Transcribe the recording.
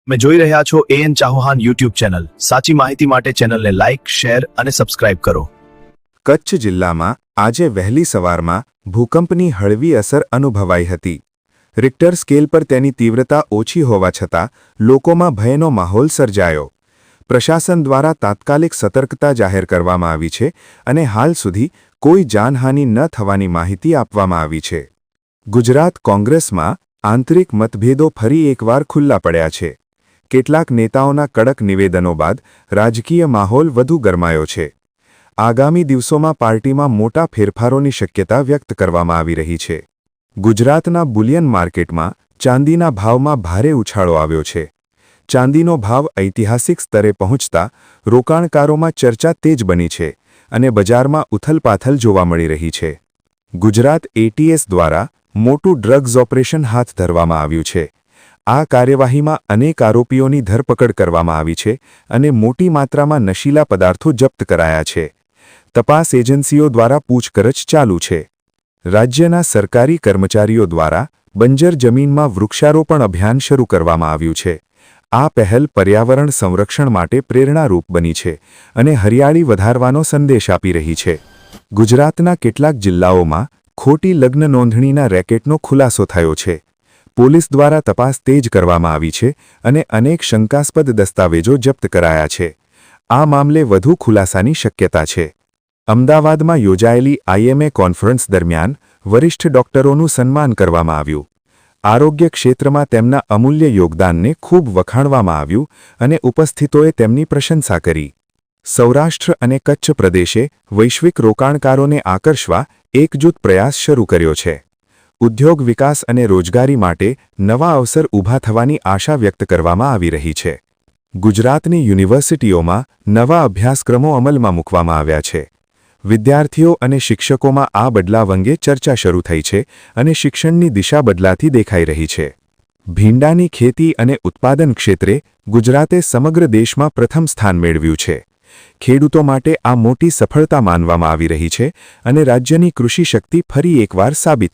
તમે જોઈ રહ્યા છો એએન ચૌહાણ યુટ્યુબ ચેનલ. સાચી માહિતી માટે ચેનલને લાઇક, શેર અને સબસ્ક્રાઇબ કરો. કચ્છ જિલ્લામાં આજે વહેલી સવારમાં ભૂકંપની હળવી અસર અનુભવાઈ હતી. રિક્ટર સ્કેલ પર તેની તીવ્રતા ઓછી હોવા છતાં લોકોમાં ભયનો માહોલ સર્જાયો. પ્રશાસન દ્વારા તાત્કાલિક સતર્કતા જાહેર કરવામાં આવી છે અને હાલ સુધી કોઈ જાનહાનિ ન થવાની માહિતી આપવામાં આવી છે. ગુજરાત કોંગ્રેસમાં આંતરિક મતભેદો ફરી એકવાર ખુલ્લા પડ્યા છે. કેટલાક નેતાઓના કડક નિવેદનો બાદ રાજકીય માહોલ વધુ ગરમાયો છે. આગામી દિવસોમાં પાર્ટીમાં મોટા ફેરફારોની શક્યતા વ્યક્ત કરવામાં આવી રહી છે. ગુજરાતના બુલિયન માર્કેટમાં ચાંદીના ભાવમાં ભારે ઉછાળો આવ્યો છે. ચાંદીનો ભાવ ઐતિહાસિક સ્તરે પહોંચતા રોકાણકારોમાં ચર્ચા તેજ બની છે અને બજારમાં ઉથલપાથલ જોવા મળી રહી છે. ગુજરાત એટીએસ દ્વારા મોટું ડ્રગ્સ ઓપરેશન હાથ ધરવામાં આવ્યું છે. આ કાર્યવાહીમાં અનેક આરોપીઓની ધરપકડ કરવામાં આવી છે અને મોટી માત્રામાં નશીલા પદાર્થો જપ્ત કરાયા છે. તપાસ એજન્સીઓ દ્વારા પૂછપરછ ચાલુ છે. રાજ્યના સરકારી કર્મચારીઓ દ્વારા બંજર જમીનમાં વૃક્ષારોપણ અભિયાન શરૂ કરવામાં આવ્યું છે. આ પહેલ પર્યાવરણ સંરક્ષણ માટે પ્રેરણારૂપ બની છે અને હરિયાળી વધારવાનો સંદેશ આપી રહી છે. ગુજરાતના કેટલાક જિલ્લાઓમાં ખોટી લગ્ન નોંધણીના રેકેટનો ખુલાસો થયો છે. પોલીસ દ્વારા તપાસ તેજ કરવામાં આવી છે અને અનેક શંકાસ્પદ દસ્તાવેજો જપ્ત કરાયા છે. આ મામલે વધુ ખુલાસાની શક્યતા છે. અમદાવાદમાં યોજાયેલી આઈએમએ કોન્ફરન્સ દરમિયાન વરિષ્ઠ ડોક્ટરોનું સન્માન કરવામાં આવ્યું. આરોગ્ય ક્ષેત્રમાં તેમના અમૂલ્ય યોગદાનને ખૂબ વખાણવામાં આવ્યું અને ઉપસ્થિતોએ તેમની પ્રશંસા કરી. સૌરાષ્ટ્ર અને કચ્છ પ્રદેશે વૈશ્વિક રોકાણકારોને આકર્ષવા એકજૂથ પ્રયાસ શરૂ કર્યો છે. ઉદ્યોગ વિકાસ અને રોજગારી માટે નવા અવસર ઊભા થવાની આશા વ્યક્ત કરવામાં આવી રહી છે. ગુજરાતની યુનિવર્સિટીઓમાં નવા અભ્યાસક્રમો અમલમાં મૂકવામાં આવ્યા છે. વિદ્યાર્થીઓ અને શિક્ષકોમાં આ બદલાવ અંગે ચર્ચા શરૂ થઈ છે અને શિક્ષણની દિશા બદલાતી દેખાઈ રહી છે. ભીંડાની ખેતી અને ઉત્પાદન ક્ષેત્રે ગુજરાતે સમગ્ર દેશમાં પ્રથમ સ્થાન મેળવ્યું છે. ખેડૂતો માટે આ મોટી સફળતા માનવામાં આવી રહી છે અને રાજ્યની કૃષિ શક્તિ ફરી એકવાર સાબિત